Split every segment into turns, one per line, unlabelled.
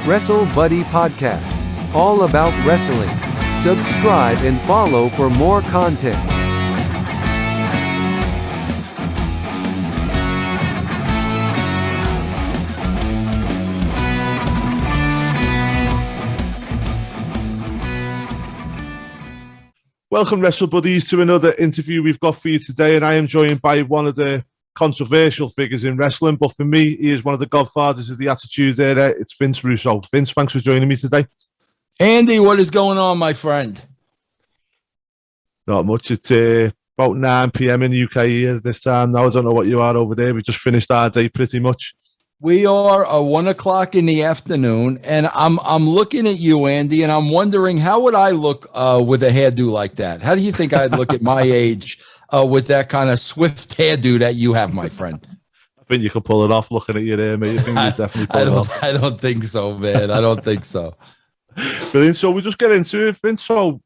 Wrestlebuddy Podcast. All about wrestling. Subscribe and follow for more content.
Welcome, Wrestlebuddies, to another interview we've got for you today, and I am joined by one of the controversial figures in wrestling, but for me, he is one of the godfathers of the Attitude Era. It's Vince Russo. Vince, thanks for joining me today.
Andy, what is going on, my friend?
Not much. It's about 9 p.m. in UK here this time now. I don't know what you are over there. We just finished our day pretty much.
We are 1 o'clock in the afternoon, and I'm looking at you, Andy, and I'm wondering, how would I look with a hairdo like that? How do you think I'd look at my age with that kind of swift hairdo that you have, my friend?
I think you could pull it off looking at your hair, mate. I think you definitely pull it off.
I don't think so, man. I don't think so.
Brilliant. So we'll just get into it, Vince. So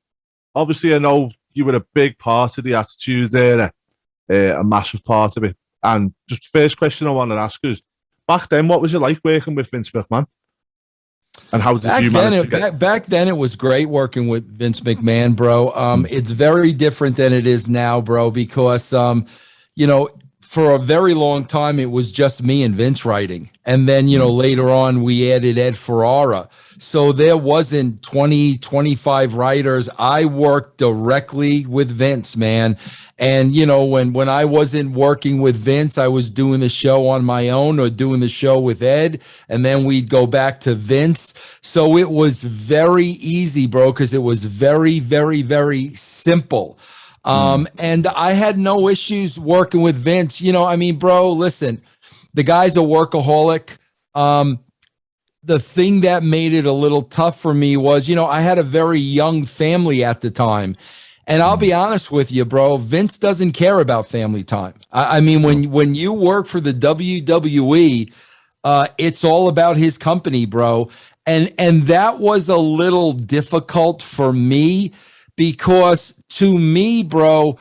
obviously, I know you were a big part of the Attitude Era, a massive part of it. And just first question I want to ask is, back then, what was it like working with Vince McMahon? And how did you manage to get...
Back then, it was great working with Vince McMahon, bro. It's very different than it is now, bro, because, for a very long time, it was just me and Vince writing. And then, later on, we added Ed Ferrara. So there wasn't 20, 25 writers. I worked directly with Vince, man. And, when I wasn't working with Vince, I was doing the show on my own or doing the show with Ed. And then we'd go back to Vince. So it was very easy, bro, because it was very, very, very simple. And I had no issues working with Vince. Bro, listen, the guy's a workaholic. The thing that made it a little tough for me was, I had a very young family at the time. And I'll be honest with you, bro, Vince doesn't care about family time. When you work for the WWE, it's all about his company, bro. And that was a little difficult for me because to me, bro,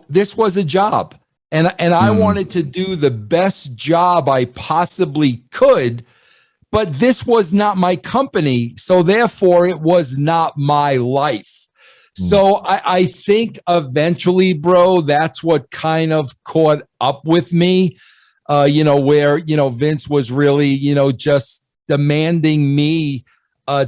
this was a job. And I wanted to do the best job I possibly could. But this was not my company, so therefore it was not my life. So I think eventually, bro, that's what kind of caught up with me, where, Vince was really, just demanding me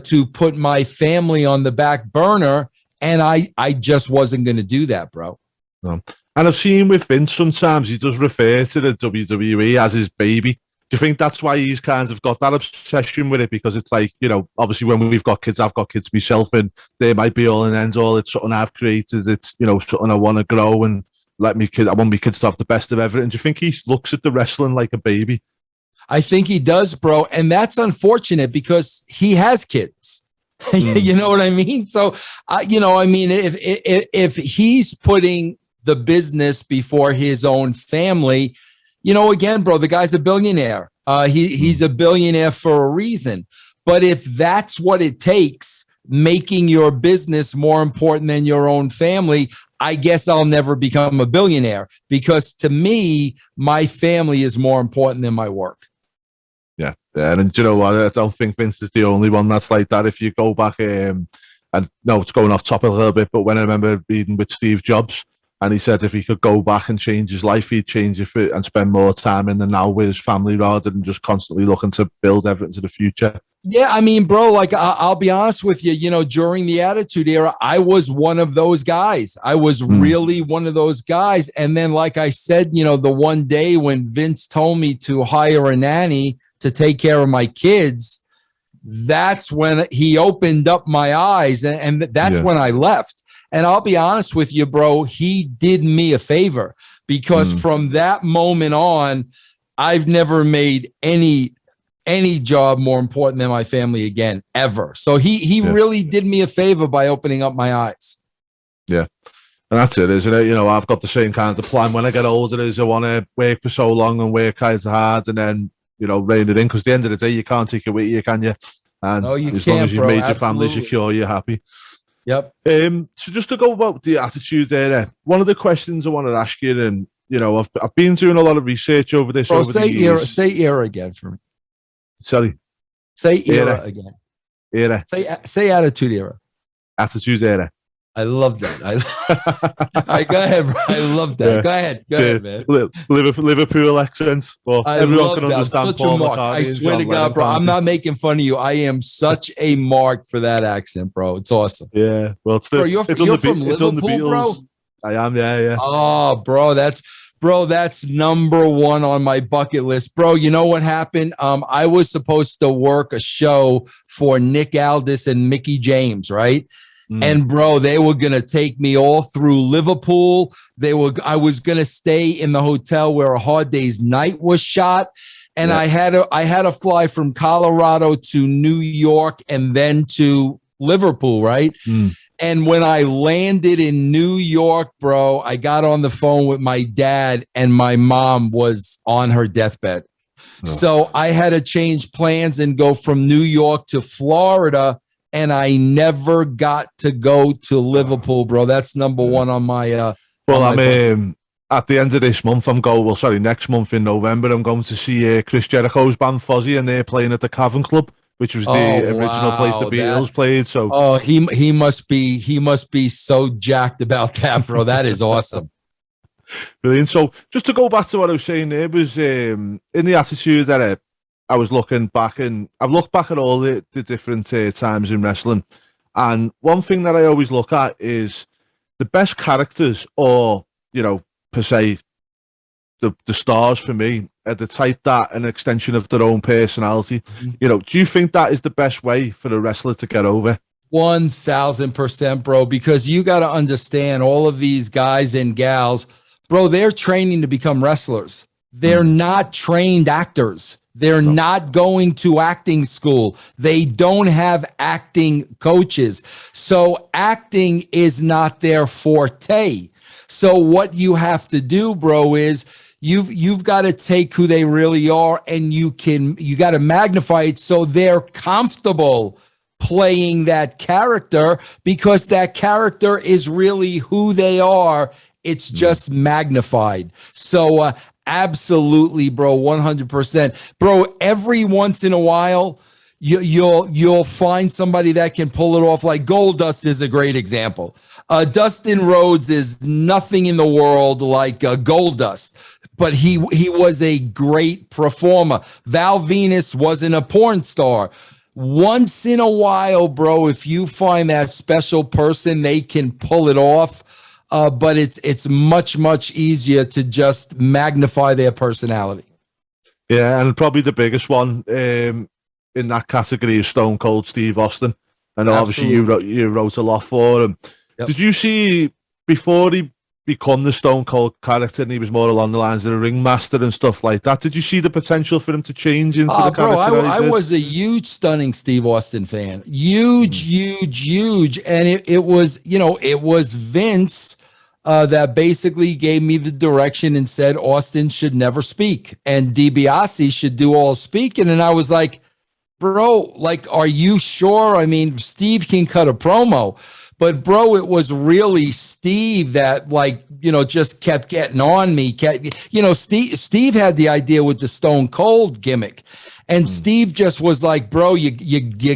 to put my family on the back burner, and I just wasn't going to do that, bro.
And I've seen with Vince sometimes he does refer to the WWE as his baby. Do you think that's why he's kind of got that obsession with it? Because it's like, obviously when we've got kids, I've got kids myself, and they might be all and ends all. It's something I've created. It's, something I want to grow and I want my kids to have the best of everything. Do you think he looks at the wrestling like a baby?
I think he does, bro. And that's unfortunate because he has kids. You know what I mean? So, if he's putting the business before his own family, again, bro, the guy's a billionaire. He's a billionaire for a reason. But if that's what it takes, making your business more important than your own family, I guess I'll never become a billionaire because to me, my family is more important than my work.
Yeah. And do you know what? I don't think Vince is the only one that's like that. If you go back, and no, it's going off topic a little bit, but when I remember reading with Steve Jobs, and he said if he could go back and change his life, he'd change it and spend more time in the now with his family rather than just constantly looking to build everything to the future.
Yeah, bro, like I'll be honest with you, during the Attitude Era, I was one of those guys. I was really one of those guys. And then, like I said, the one day when Vince told me to hire a nanny to take care of my kids, that's when he opened up my eyes. And that's when I left. And I'll be honest with you, bro, he did me a favor because from that moment on, I've never made any job more important than my family again, ever. So he really did me a favor by opening up my eyes.
Yeah. And that's it, isn't it? I've got the same kind of plan when I get older is I want to work for so long and work kind of hard and then, rein it in. Because at the end of the day, you can't take it with you, can you? And as long as you've made your family secure, you're happy.
Yep.
So just to go about the Attitude Era, one of the questions I wanted to ask you, and I've been doing a lot of research over this.
Bro, say era again for me.
Sorry.
Say era again.
Era.
Say attitude era.
Attitude era.
I love that. All right, go ahead, bro. I love that.
Yeah.
Go ahead, man.
Liverpool accent. Well,
I
everyone
love
can
that.
understand
Such
Paul
a mark.
McCartney
I
and
swear
John
to God,
Lennon,
bro.
can't
I'm
you?
not making fun of you. I am such a mark for that accent, bro. It's awesome.
Yeah. Well, it's
Bro, you're from Liverpool, bro?
I am, yeah.
Oh, bro, that's number one on my bucket list. Bro, you know what happened? I was supposed to work a show for Nick Aldis and Mickey James, right? And bro, they were gonna take me all through Liverpool. I was gonna stay in the hotel where A Hard Day's Night was shot. And I had to fly from Colorado to New York and then to Liverpool, right? And when I landed in New York, bro, I got on the phone with my dad and my mom was on her deathbed. So I had to change plans and go from New York to Florida. And I never got to go to Liverpool, bro. That's number one on my.
Well, I'm at the end of this month. Next month in November, I'm going to see Chris Jericho's band Fozzy, and they're playing at the Cavern Club, which was the original place the Beatles played. So,
he must be so jacked about that, bro. That is awesome.
Brilliant. So, just to go back to what I was saying, there was in the Attitude Era. I was looking back, and I've looked back at all the different times in wrestling. And one thing that I always look at is the best characters, or, per se, the stars for me are the type that an extension of their own personality. Do you think that is the best way for a wrestler to get over?
1000%, bro, because you got to understand all of these guys and gals, bro, they're training to become wrestlers. They're not trained actors. They're not going to acting school. They don't have acting coaches. So acting is not their forte. So what you have to do, bro, is you've got to take who they really are and you got to magnify it so they're comfortable playing that character, because that character is really who they are. It's just magnified. So absolutely, bro, 100%. Bro, every once in a while, you'll find somebody that can pull it off. Like Goldust is a great example. Dustin Rhodes is nothing in the world like Goldust, but he was a great performer. Val Venus wasn't a porn star. Once in a while, bro, if you find that special person, they can pull it off. But it's much easier to just magnify their personality.
Yeah, and probably the biggest one in that category is Stone Cold Steve Austin. And obviously you wrote a lot for him. Yep. Did you see, before he become the Stone Cold character and he was more along the lines of the ringmaster and stuff like that, did you see the potential for him to change into the character?
Bro, I was a huge Stunning Steve Austin fan. Huge. And it was Vince that basically gave me the direction and said Austin should never speak and DiBiase should do all speaking. And I was like, bro, are you sure? I mean, Steve can cut a promo. But bro, it was really Steve that just kept getting on me. Steve had the idea with the Stone Cold gimmick, and Steve just was like, bro, you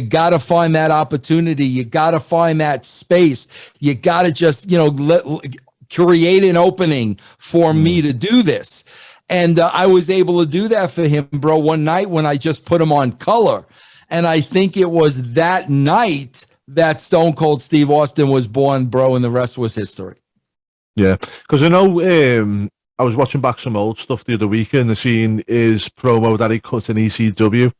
got to find that opportunity. You got to find that space. You got to just, create an opening for me to do this. And I was able to do that for him, bro, one night when I just put him on color. And I think it was that night that Stone Cold Steve Austin was born, bro, and the rest was history.
Yeah, because I know I was watching back some old stuff the other week, and the scene is promo that he cut in ECW,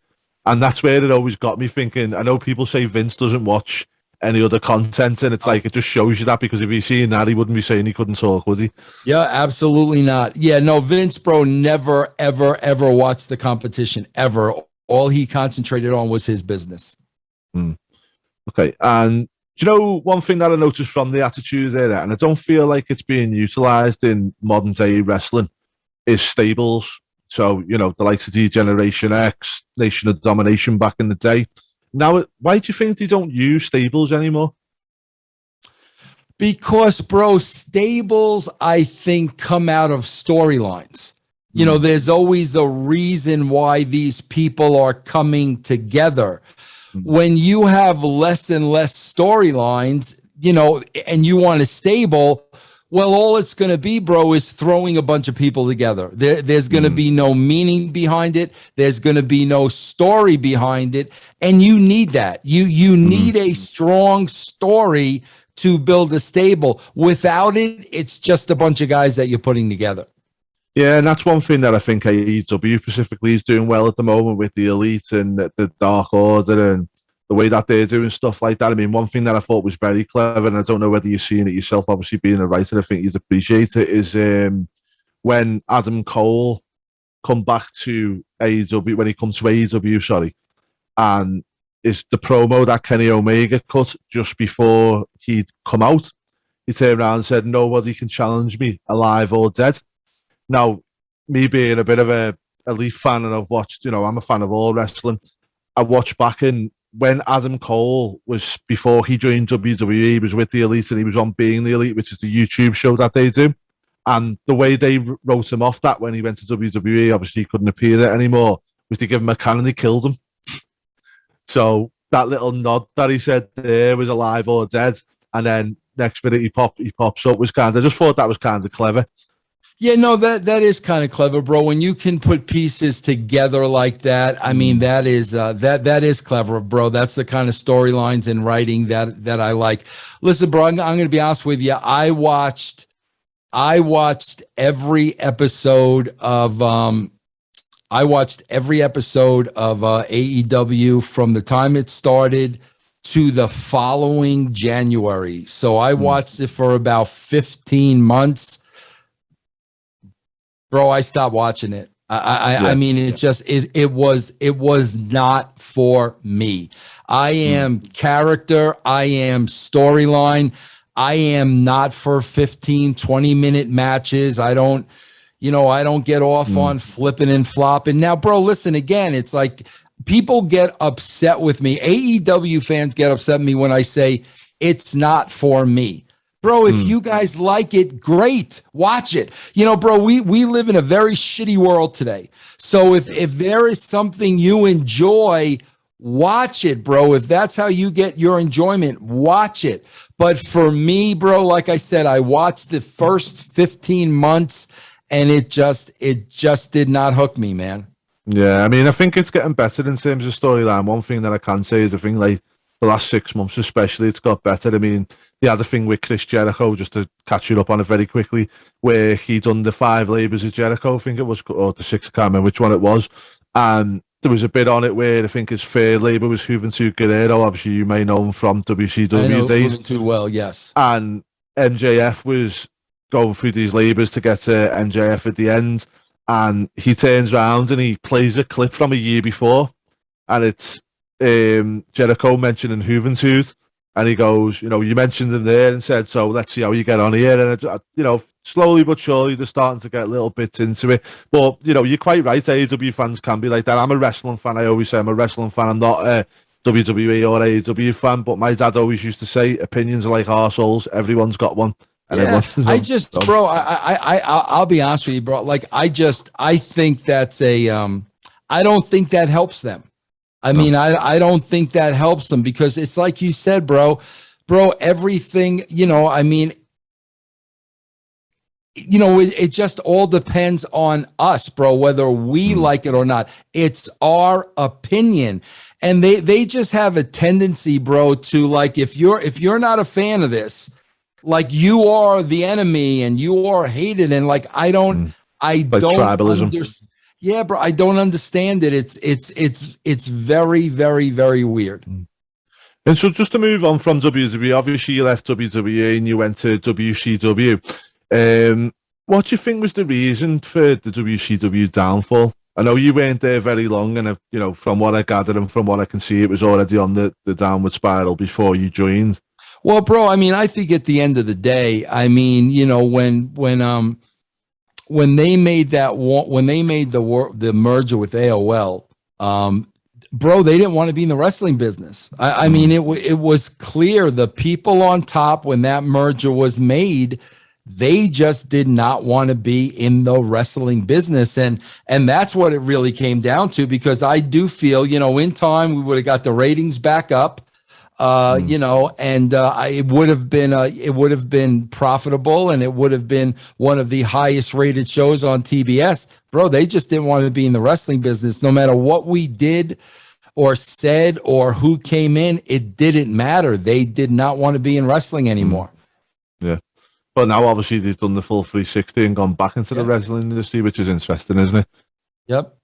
and that's where it always got me thinking. I know people say Vince doesn't watch any other content, and it's like it just shows you that, because if he's seeing that, he wouldn't be saying he couldn't talk, would he?
Yeah, absolutely not. Yeah, no, Vince, bro, never, ever watched the competition, ever. All he concentrated on was his business.
Okay, and do you know one thing that I noticed from the Attitude Era, and I don't feel like it's being utilized in modern day wrestling, is stables. So, the likes of Generation X, Nation of Domination back in the day. Now, why do you think they don't use stables anymore?
Because, bro, stables, I think, come out of storylines. You know, there's always a reason why these people are coming together. When you have less and less storylines, you know, and you want a stable, well, all it's going to be, bro, is throwing a bunch of people together. There's going to be no meaning behind it. There's going to be no story behind it. And you need that. You need a strong story to build a stable. Without it, it's just a bunch of guys that you're putting together.
Yeah, and that's one thing that I think AEW specifically is doing well at the moment with the Elite and the Dark Order and the way that they're doing stuff like that. I mean, one thing that I thought was very clever, and I don't know whether you're seeing it yourself, obviously being a writer, I think you'd appreciate it, is when Adam Cole come back to AEW, when he comes to AEW, sorry, and is the promo that Kenny Omega cut just before he'd come out. He turned around and said, "Nobody can challenge me, alive or dead." Now, me being a bit of a Elite fan, and I've watched, you know, I'm a fan of all wrestling. I watched back, and when Adam Cole was, before he joined WWE, he was with the Elite and he was on Being the Elite, which is the YouTube show that they do. And the way they wrote him off that when he went to WWE, obviously he couldn't appear there anymore, was to give him a can and they killed him. So that little nod that he said there was alive or dead, and then next minute he pops up, was kind of, I just thought that was kind of clever.
Yeah, no, that is kind of clever, bro. When you can put pieces together like that, I mean, that is that is clever, bro. That's the kind of storylines and writing that I like. Listen, bro, I'm going to be honest with you. I watched every episode of AEW from the time it started to the following January. So I watched it for about 15 months. Bro, I stopped watching it. I mean, it was not for me. I am character. I am storyline. I am not for 15, 20-minute matches. I don't get off on flipping and flopping. Now, bro, listen, again, it's like people get upset with me. AEW fans get upset with me when I say it's not for me. Bro, if you guys like it, great. Watch it. You know, bro, we live in a very shitty world today. So if there is something you enjoy, watch it, bro. If that's how you get your enjoyment, watch it. But for me, bro, like I said, I watched the first 15 months and it just did not hook me, man.
Yeah, I mean, I think it's getting better in terms of storyline. One thing that I can say is I think like the last 6 months especially, it's got better. I mean, the other thing with Chris Jericho, just to catch you up on it very quickly, where he done the 5 labors of Jericho, I think it was, or the 6, I can't remember which one it was. And there was a bit on it where I think his 3rd labor was Juventud Guerrero. Obviously, you may know him from WCW days.
Too well, yes.
And MJF was going through these labors to get to MJF at the end. And he turns around and he plays a clip from a year before. And it's Jericho mentioning Juventud. And he goes, you know, you mentioned him there and said, so let's see how you get on here. And, you know, slowly but surely they're starting to get little bits into it. But, you know, you're quite right. AEW fans can be like that. I'm a wrestling fan. I always say I'm a wrestling fan. I'm not a WWE or AEW fan. But my dad always used to say, opinions are like arseholes. Everyone's got one. And
I just, bro, I'll be honest with you, bro. Like, I think that's I don't think that helps them. I mean, I don't think that helps them because it's like you said, bro, everything, you know, I mean, you know, it just all depends on us, bro, whether we like it or not. It's our opinion. And they just have a tendency, bro, to like, if you're not a fan of this, like you are the enemy and you are hated. And like, I don't
tribalism.
Yeah, bro, I don't understand it. It's very, very, very weird.
And so just to move on from WWE, obviously you left WWE and you went to WCW. What do you think was the reason for the WCW downfall? I know you weren't there very long, and you know, from what I gathered and from what I can see, it was already on the downward spiral before you joined.
Well, bro, I mean, I think at the end of the day, I mean, you know, when they made the merger with AOL, bro, they didn't want to be in the wrestling business. I mean, it was clear the people on top when that merger was made, They just did not want to be in the wrestling business. And that's what it really came down to, because I do feel, in time we would have got the ratings back up, and it would have been profitable, and it would have been one of the highest rated shows on TBS. Bro, they just didn't want to be in the wrestling business. No matter what we did or said or who came in, it didn't matter. They did not want to be in wrestling anymore.
Yeah. But now, obviously, they've done the full 360 and gone back into the wrestling industry, which is interesting, isn't it?
Yep.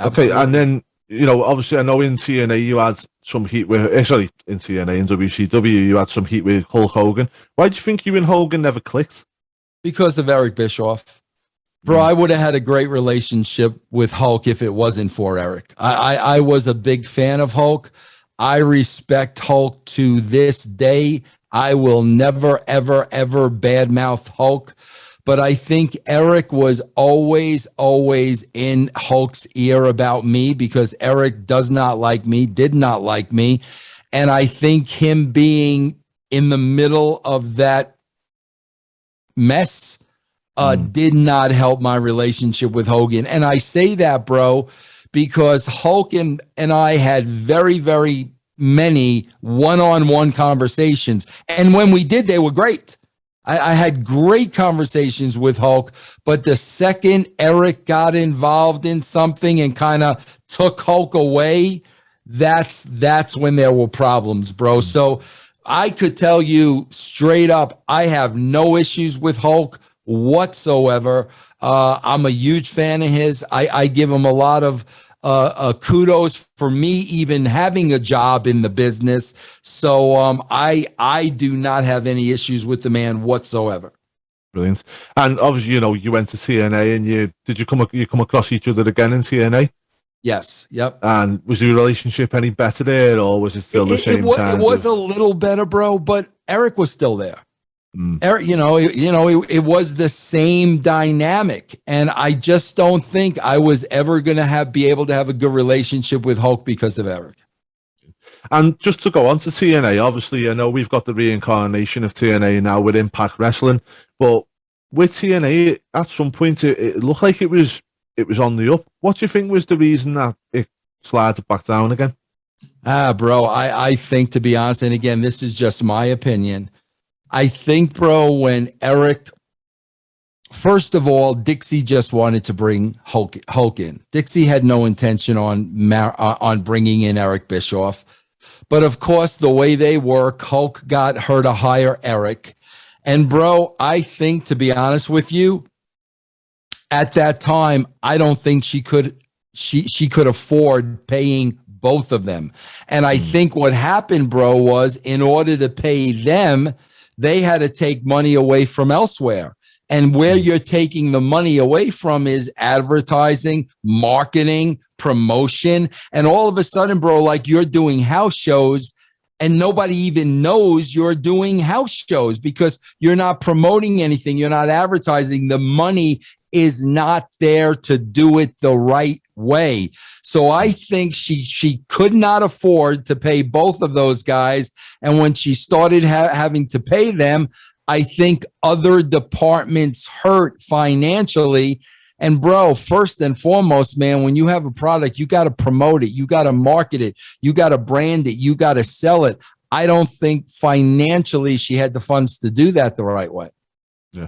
Okay, and then, obviously, I know in TNA you had some heat with, in TNA and WCW, you had some heat with Hulk Hogan. Why do you think you and Hogan never clicked?
Because of Eric Bischoff. Bro, I would have had a great relationship with Hulk if it wasn't for Eric. I was a big fan of Hulk. I respect Hulk to this day. I will never, ever, ever badmouth Hulk. But I think Eric was always in Hulk's ear about me, because Eric does not like me, did not like me. And I think him being in the middle of that mess did not help my relationship with Hogan. And I say that, bro, because Hulk and I had very, very many one-on-one conversations. And when we did, they were great. I had great conversations with Hulk, but the second Eric got involved in something and kind of took Hulk away, that's when there were problems, bro. So I could tell you straight up, I have no issues with Hulk whatsoever. I'm a huge fan of his. I give him a lot of kudos for me even having a job in the business. So I do not have any issues with the man whatsoever.
Brilliant. And obviously, you went to TNA, and you come across each other again in TNA?
Yes. Yep.
And was your relationship any better there, or was it still the same?
It was a little better, bro, but Eric was still there. Eric, it was the same dynamic, and I just don't think I was ever going to be able to have a good relationship with Hulk because of Eric.
And just to go on to TNA, obviously, I know we've got the reincarnation of TNA now with Impact Wrestling, but with TNA, at some point, it looked like it was on the up. What do you think was the reason that it slided back down again?
Bro, I think, to be honest, and again, this is just my opinion, I think, bro, when Eric, first of all, Dixie just wanted to bring Hulk in. Dixie had no intention on bringing in Eric Bischoff. But of course, the way they work, Hulk got her to hire Eric. And bro, I think, to be honest with you, at that time, I don't think she could afford paying both of them. And I think what happened, bro, was in order to pay them, they had to take money away from elsewhere. And where you're taking the money away from is advertising, marketing, promotion. And all of a sudden, bro, like you're doing house shows and nobody even knows you're doing house shows because you're not promoting anything. You're not advertising. The money is not there to do it the right way. So I think she could not afford to pay both of those guys. And when she started having to pay them, I think other departments hurt financially. And bro, first and foremost, man, when you have a product, you got to promote it. You got to market it. You got to brand it. You got to sell it. I don't think financially she had the funds to do that the right way.
Yeah.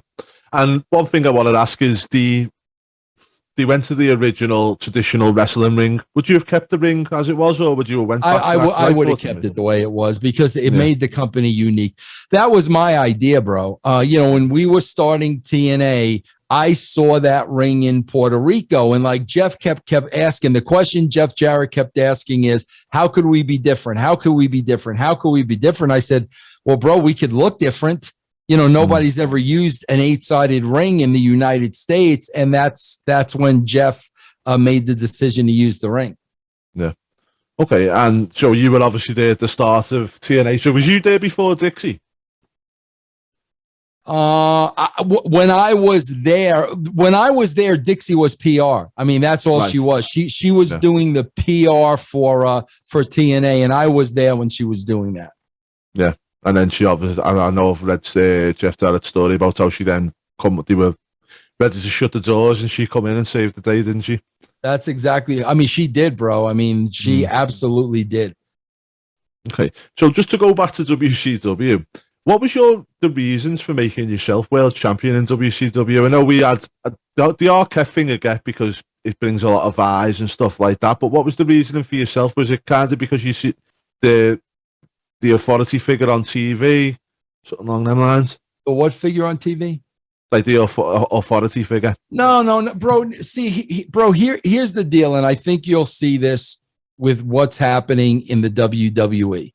And one thing I wanted to ask is they went to the original traditional wrestling ring. Would you have kept the ring as it was, or would you have went back?
I would have kept it the way it was because it made the company unique. That was my idea, bro. When we were starting TNA, I saw that ring in Puerto Rico, and like Jeff kept asking, the question Jeff Jarrett kept asking is, how could we be different? How could we be different? How could we be different? I said, well, bro, we could look different. Nobody's ever used an 8-sided ring in the United States. And that's when Jeff made the decision to use the ring.
Yeah. Okay. And so you were obviously there at the start of TNA. So was you there before Dixie?
When I was there, Dixie was PR. I mean, that's all she was. She was doing the PR for TNA, and I was there when she was doing that.
Yeah. And then she obviously, I know I've read Jeff Jarrett's story about how she then they were ready to shut the doors and she come in and saved the day, didn't she?
That's exactly, I mean, she did, bro. I mean, she absolutely did.
Okay. So just to go back to WCW, what was the reasons for making yourself world champion in WCW? I know we had the Arquette thing again because it brings a lot of eyes and stuff like that, but what was the reasoning for yourself? Was it kind of because you see the authority figure on TV, something along them lines?
The what figure on TV?
Like the authority figure?
No, bro. See, bro, here's the deal, and I think you'll see this with what's happening in the WWE.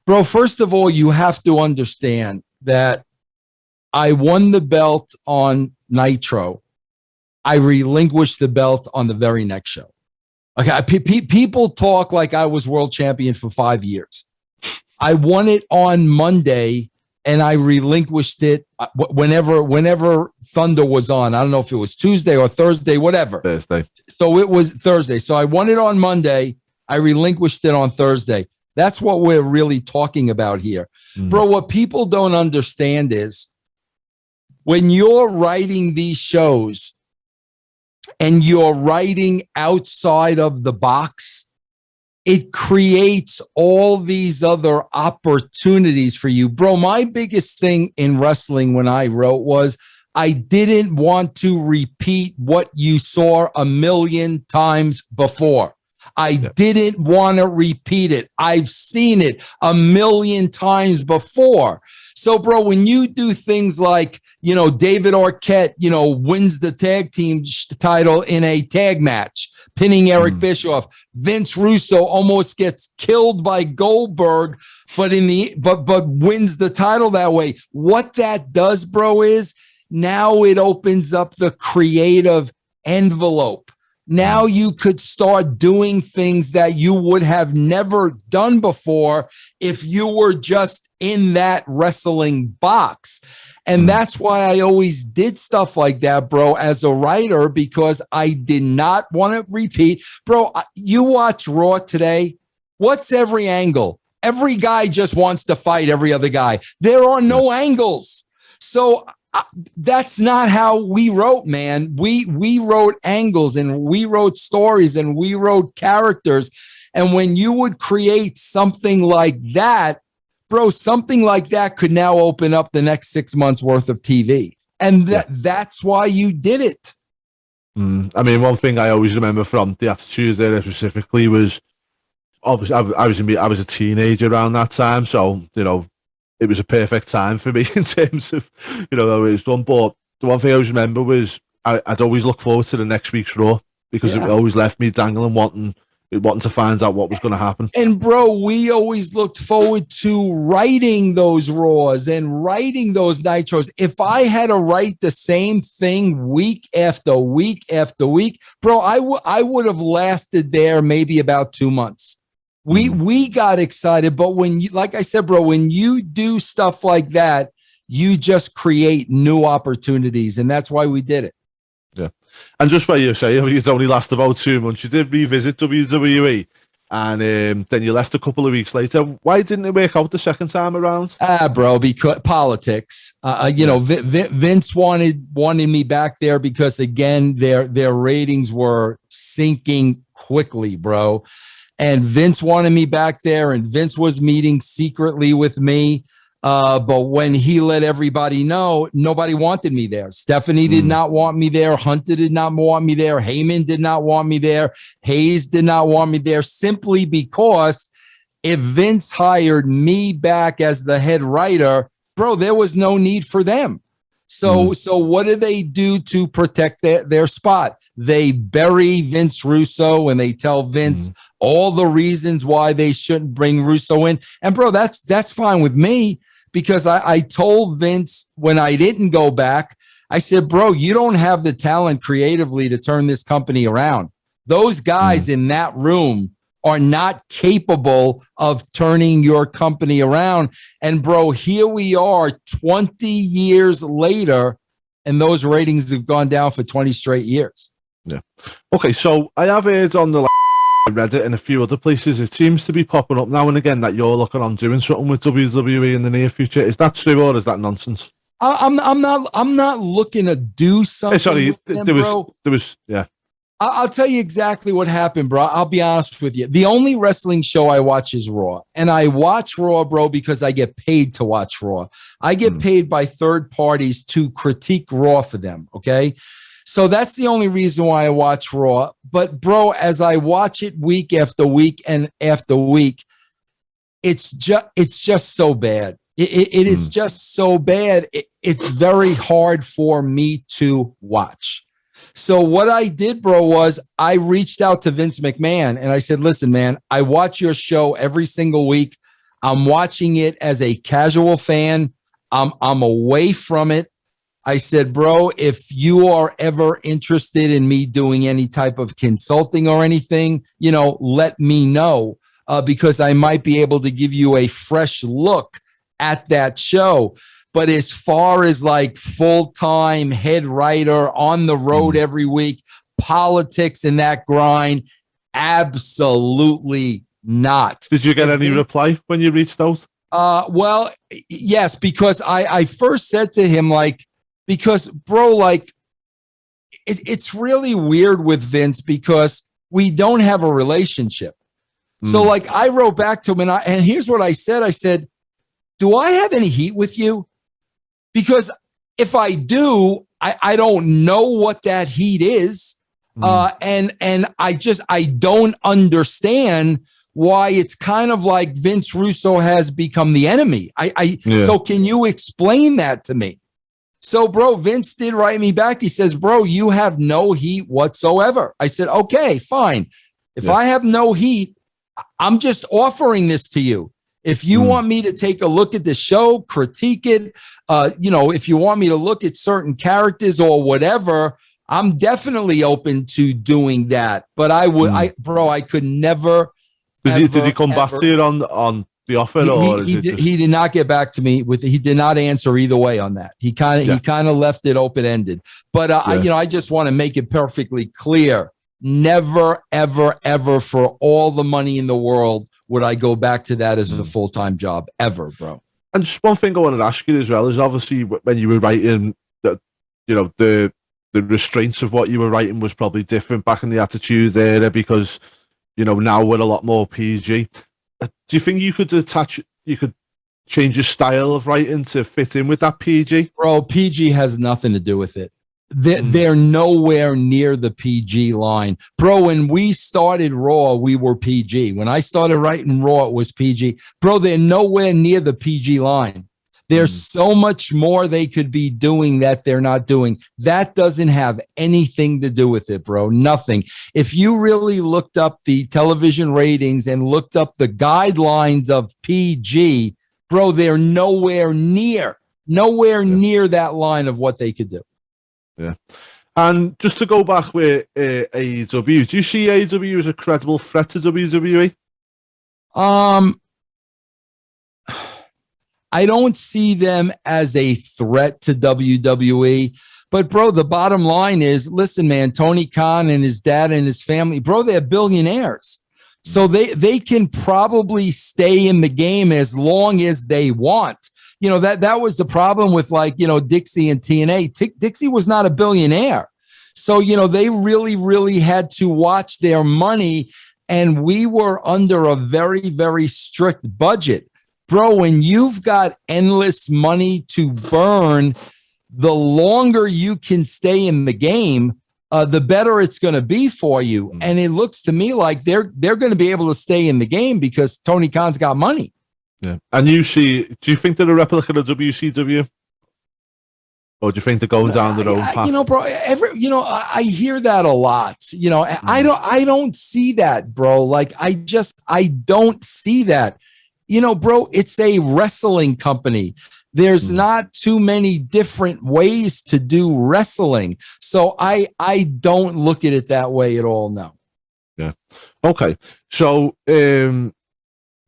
Bro, first of all, you have to understand that I won the belt on Nitro. I relinquished the belt on the very next show. Okay, people talk like I was world champion for 5 years. I won it on Monday, and I relinquished it whenever Thunder was on. I don't know if it was Tuesday or Thursday, whatever.
Thursday.
So it was Thursday. So I won it on Monday. I relinquished it on Thursday. That's what we're really talking about here. Bro, what people don't understand is when you're writing these shows and you're writing outside of the box, it creates all these other opportunities for you. Bro, my biggest thing in wrestling when I wrote was I didn't want to repeat what you saw a million times before. I didn't want to repeat it. I've seen it a million times before. So, bro, when you do things like, David Arquette, wins the tag team title in a tag match, pinning Eric Bischoff. Vince Russo almost gets killed by Goldberg, but wins the title that way. What that does, bro, is now it opens up the creative envelope. Now you could start doing things that you would have never done before if you were just in that wrestling box. And that's why I always did stuff like that, bro, as a writer, because I did not want to repeat. Bro, you watch Raw today. What's every angle? Every guy just wants to fight every other guy. There are no angles. So that's not how we wrote, man. We wrote angles and we wrote stories and we wrote characters. And when you would create something like that, bro, something like that could now open up the next 6 months worth of TV. And that's why you did it.
I mean, one thing I always remember from the Attitude Era specifically was obviously I was a teenager around that time. So, it was a perfect time for me in terms of, it was done. But the one thing I always remember was I'd always look forward to the next week's Raw because it always left me dangling, wanting to find out what was going to happen. And
bro, we always looked forward to writing those Raws and writing those Nitros. If I had to write the same thing week after week after week, bro, I would have lasted there maybe about 2 months. We got excited, but like I said, bro, when you do stuff like that, you just create new opportunities, and that's why we did it.
Yeah, and just what you say, it's only lasted about 2 months. You did revisit WWE, and then you left a couple of weeks later. Why didn't it work out the second time around?
Bro, because politics. Vince wanted me back there because again, their ratings were sinking quickly, bro. And Vince wanted me back there, and Vince was meeting secretly with me. But when he let everybody know, nobody wanted me there. Stephanie did not want me there. Hunter did not want me there. Heyman did not want me there. Hayes did not want me there, simply because if Vince hired me back as the head writer, bro, there was no need for them. So what do they do to protect their spot? They bury Vince Russo and they tell Vince all the reasons why they shouldn't bring Russo in. And bro, that's fine with me, because I told Vince when I didn't go back, I said, bro, you don't have the talent creatively to turn this company around. Those guys in that room are not capable of turning your company around. And bro, here we are 20 years later, and those ratings have gone down for 20 straight years.
Yeah. Okay, so I have heard on the Reddit and a few other places, it seems to be popping up now and again that you're looking on doing something with WWE in the near future. Is that true or is that nonsense?
I'm not looking to do something.
Sorry,
with them,
there was, yeah.
I'll tell you exactly what happened, bro. I'll be honest with you. The only wrestling show I watch is Raw. And I watch Raw, bro, because I get paid to watch Raw. I get paid by third parties to critique Raw for them, okay? So that's the only reason why I watch Raw. But, bro, as I watch it week after week and after week, it's just so bad. It is just so bad. It's very hard for me to watch. So what I did, bro, was I reached out to Vince McMahon and I said, listen, man, I watch your show every single week. I'm watching it as a casual fan. I'm away from it. I said, bro, if you are ever interested in me doing any type of consulting or anything, let me know because I might be able to give you a fresh look at that show. But as far as like full-time head writer on the road every week, politics and that grind, absolutely not.
Did you get any reply when you reached out?
Well, yes, because I first said to him, like, because, bro, like, it's really weird with Vince because we don't have a relationship. So, like, I wrote back to him and here's what I said. I said, do I have any heat with you? Because if I do, I don't know what that heat is. And I don't understand why it's kind of like Vince Russo has become the enemy. So can you explain that to me? So, bro, Vince did write me back. He says, bro, you have no heat whatsoever. I said, okay, fine. If I have no heat, I'm just offering this to you. If you want me to take a look at the show, critique it, if you want me to look at certain characters or whatever, I'm definitely open to doing that. But I would, I could never.
Did he come back to you on the offer?
He did not get back to me with. He did not answer either way on that. He kind of left it open ended. But I just want to make it perfectly clear. Never, ever, ever, for all the money in the world, would I go back to that as a full-time job ever, bro.
And just one thing I wanted to ask you as well is obviously when you were writing that, the restraints of what you were writing was probably different back in the Attitude Era because, now we're a lot more PG. Do you think you could change your style of writing to fit in with that PG?
Bro, PG has nothing to do with it. They're nowhere near the PG line. Bro, when we started Raw, we were PG. When I started writing Raw, it was PG. Bro, they're nowhere near the PG line. There's so much more they could be doing that they're not doing. That doesn't have anything to do with it, bro. Nothing. If you really looked up the television ratings and looked up the guidelines of PG, bro, they're nowhere near that line of what they could do.
Yeah. And just to go back with AEW, do you see AEW as a credible threat to WWE?
I don't see them as a threat to WWE. But, bro, the bottom line is, listen, man, Tony Khan and his dad and his family, bro, they're billionaires. So they can probably stay in the game as long as they want. That was the problem with Dixie and TNA. Dixie was not a billionaire. So, they really, really had to watch their money. And we were under a very, very strict budget. Bro, when you've got endless money to burn, the longer you can stay in the game, the better it's going to be for you. And it looks to me like they're going to be able to stay in the game because Tony Khan's got money.
Yeah. And do you think they're a replica of WCW? Or do you think they're going down their own path?
Bro, I hear that a lot. I don't see that, bro. Like, I don't see that. Bro, it's a wrestling company. There's not too many different ways to do wrestling. So I don't look at it that way at all, no.
Yeah. Okay. So,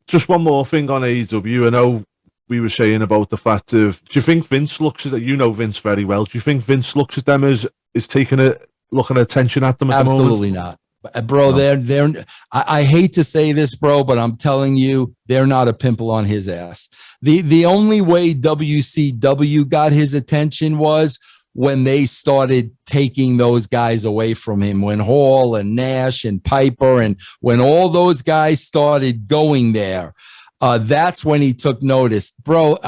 just one more thing on AEW. I know we were saying about the fact of, do you think Vince looks at, Vince very well, do you think Vince looks at them as taking looking attention at them at the moment?
Absolutely not. Bro, I hate to say this, bro, but I'm telling you, they're not a pimple on his ass. The only way WCW got his attention was when they started taking those guys away from him, when Hall and Nash and Piper, and when all those guys started going there, that's when he took notice. Bro,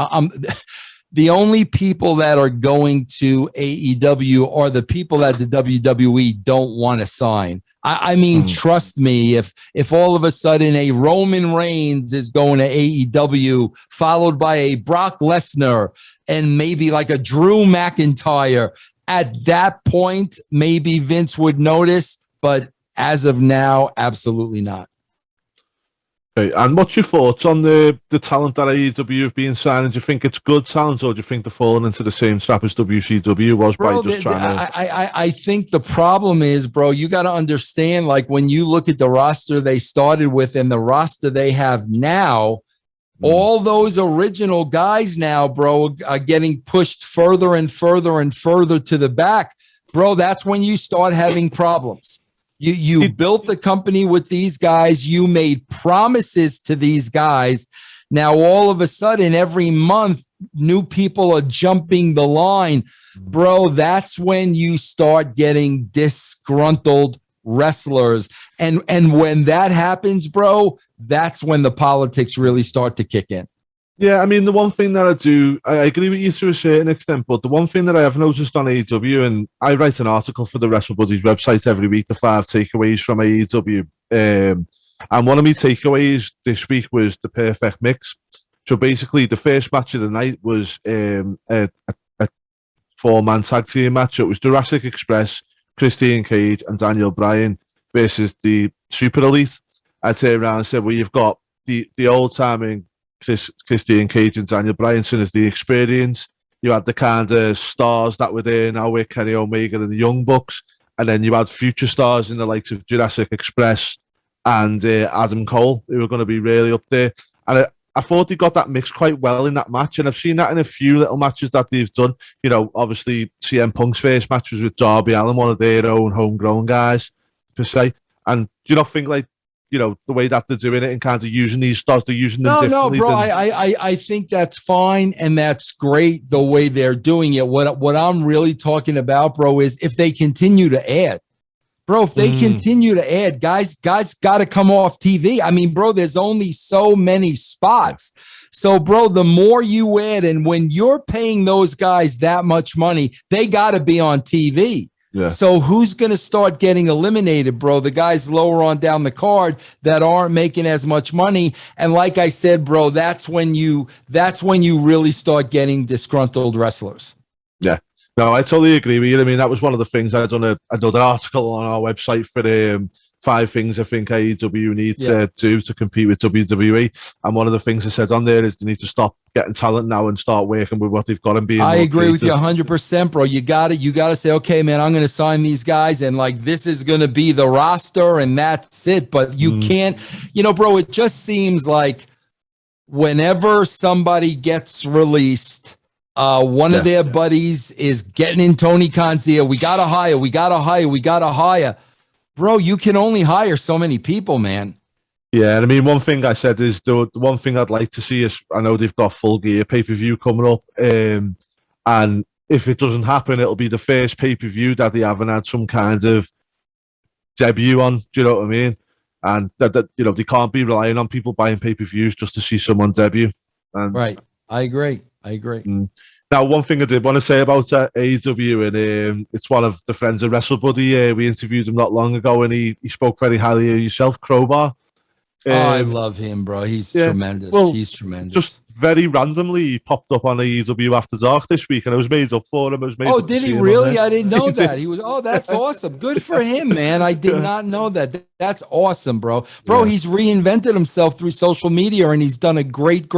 the only people that are going to AEW are the people that the WWE don't want to sign. I mean, trust me, if all of a sudden a Roman Reigns is going to AEW, followed by a Brock Lesnar and maybe like a Drew McIntyre, at that point, maybe Vince would notice. But as of now, absolutely not.
Okay, and what's your thoughts on the talent that AEW have been signing? Do you think it's good talent, or do you think they're falling into the same trap as WCW was, bro, by just trying to...
I think the problem is, bro, you got to understand, like, when you look at the roster they started with and the roster they have now, all those original guys now, bro, are getting pushed further and further and further to the back. Bro, that's when you start having problems. You built the company with these guys. You made promises to these guys. Now, all of a sudden, every month, new people are jumping the line. Bro, that's when you start getting disgruntled wrestlers. And when that happens, bro, that's when the politics really start to kick in.
Yeah, I mean, the one thing that I agree with you to a certain extent, but the one thing that I have noticed on AEW, and I write an article for the Wrestlebuddy's website every week, the 5 takeaways from AEW, and one of my takeaways this week was the perfect mix. So basically, the first match of the night was a 4-man tag team match. It was Jurassic Express, Christian Cage, and Daniel Bryan versus the Super Elite. I turned around and said, well, you've got the old-timing Christian Cage and Daniel Bryan as the experience. You had the kind of stars that were there now with Kenny Omega and the Young Bucks, and then you had future stars in the likes of Jurassic Express and Adam Cole, who were going to be really up there. And I thought they got that mix quite well in that match, and I've seen that in a few little matches that they've done. You know, obviously CM Punk's first match was with Darby Allin, one of their own homegrown guys, per se. And do you not think, like, you know, the way that they're doing it and kind of using these stars, they're using them differently?
No, bro, I think that's fine, and that's great the way they're doing it. What I'm really talking about, bro, is if they continue to add. Bro, if they continue to add, guys got to come off TV. I mean, bro, there's only so many spots. So, bro, the more you add, and when you're paying those guys that much money, they got to be on TV. Yeah. So who's going to start getting eliminated, bro? The guys lower on down the card that aren't making as much money. And like I said, bro, that's when you really start getting disgruntled wrestlers.
Yeah. No, I totally agree with you. I mean, that was one of the things I'd done another article on our website for 5 things I think AEW needs to do to compete with WWE. And one of the things I said on there is they need to stop getting talent now and start working with what they've got and being more
agree
creative.
With you 100%, bro. You got to say, okay, man, I'm going to sign these guys, and like this is going to be the roster, and that's it. But you can't, bro, it just seems like whenever somebody gets released, one of their buddies is getting in Tony Khan's ear. We got to hire. Bro, you can only hire so many people, man.
Yeah, and I mean, one thing I said is the one thing I'd like to see is, I know they've got Full Gear pay-per-view coming up, and if it doesn't happen, it'll be the first pay-per-view that they haven't had some kind of debut on. Do you know what I mean? And that they can't be relying on people buying pay-per-views just to see someone debut. And,
right, I agree.
Now, one thing I did want to say about AEW, and it's one of the friends of Wrestlebuddy. We interviewed him not long ago, and he spoke very highly of yourself, Crowbar.
I love him, bro. He's tremendous.
Well,
he's tremendous.
Just very randomly, he popped up on AEW After Dark this week, and I was made up for him.
Did he really? I didn't know that. He was. Oh, that's awesome. Good for him, man. I did not know that. That's awesome, bro. Bro, he's reinvented himself through social media, and he's done a great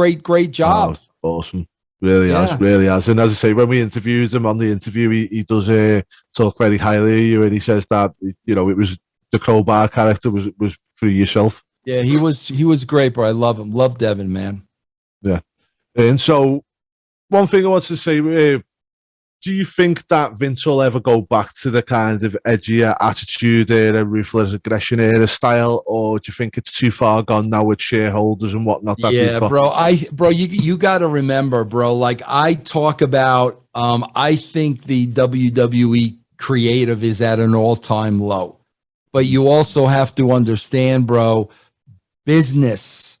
job.
Oh, awesome. Really has. And as I say, when we interviewed him on the interview, he does talk very highly of you, and he says that, it was the Crowbar character was through yourself.
Yeah, he was great, bro. I love him. Love Devin, man.
Yeah. And so one thing I want to say, do you think that Vince will ever go back to the kind of edgier attitude era, ruthless aggression era style, or do you think it's too far gone now with shareholders and whatnot?
Yeah, bro, you got to remember, bro. Like I talk about, I think the WWE creative is at an all-time low, but you also have to understand, bro, business,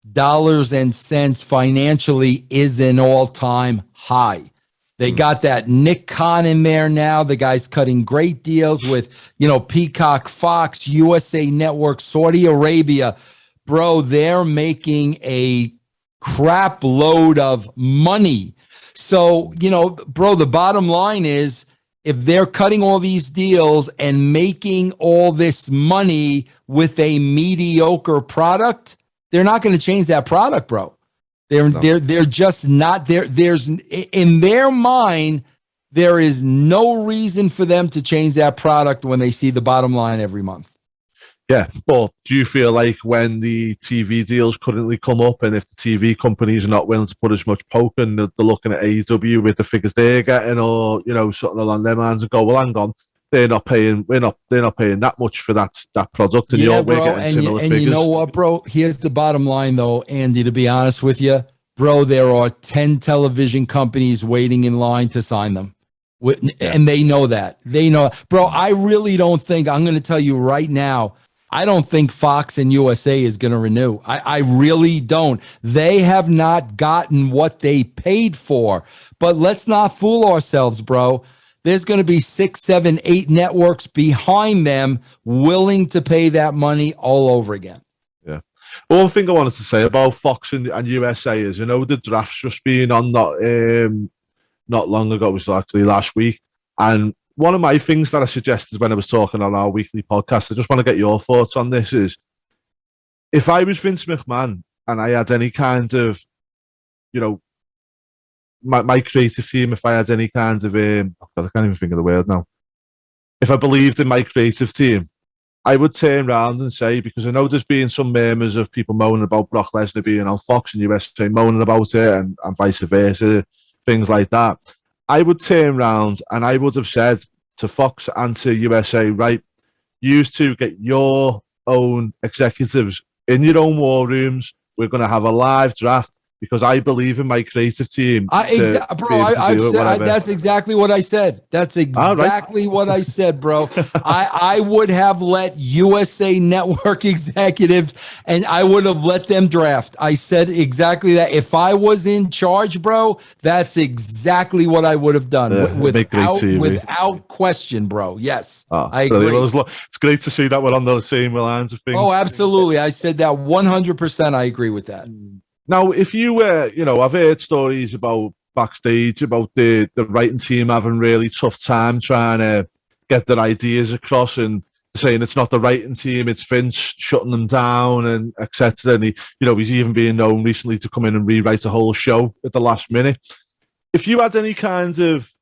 dollars and cents financially is an all-time high. They got that Nick Khan in there now. The guy's cutting great deals with, Peacock, Fox, USA Network, Saudi Arabia. Bro, they're making a crap load of money. So, bro, the bottom line is if they're cutting all these deals and making all this money with a mediocre product, they're not going to change that product, bro. They're just not there. There's in their mind, there is no reason for them to change that product when they see the bottom line every month.
Yeah, but do you feel like when the TV deals currently come up, and if the TV companies are not willing to put as much poke in, they're looking at AEW with the figures they're getting, or something along their lines, and go, well, hang on, they're not paying that much for that product, and we're getting similar figures. And
you know what, bro? Here's the bottom line, though, Andy. To be honest with you, bro, there are 10 television companies waiting in line to sign them. And they know that. They know. Bro, I really don't think, I'm going to tell you right now, I don't think Fox and USA is going to renew. I really don't. They have not gotten what they paid for. But let's not fool ourselves, bro. There's going to be 6, 7, 8 networks behind them willing to pay that money all over again.
Yeah. One thing I wanted to say about Fox and USA is, the draft's just been on not long ago. It was actually last week. And one of my things that I suggested when I was talking on our weekly podcast, I just want to get your thoughts on this, is if I was Vince McMahon and I had any kind of, my creative team, if I had any kind of, I can't even think of the word now. If I believed in my creative team, I would turn around and say, because I know there's been some murmurs of people moaning about Brock Lesnar being on Fox and USA moaning about it and vice versa, things like that. I would turn around and I would have said to Fox and to USA, right, you two get your own executives in your own war rooms. We're going to have a live draft because I believe in my creative team.
That's exactly what I said. That's exactly what I said, bro. I would have let USA Network executives and I would have let them draft. I said exactly that. If I was in charge, bro, that's exactly what I would have done without question, bro. Yes, I agree.
Well, it's great to see that we're on the same lines of things.
Oh, absolutely. I said that 100%. I agree with that.
Now, if you were, I've heard stories about backstage about the writing team having really tough time trying to get their ideas across and saying it's not the writing team, it's Vince shutting them down and etc. And he's even being known recently to come in and rewrite a whole show at the last minute. If you had any kind of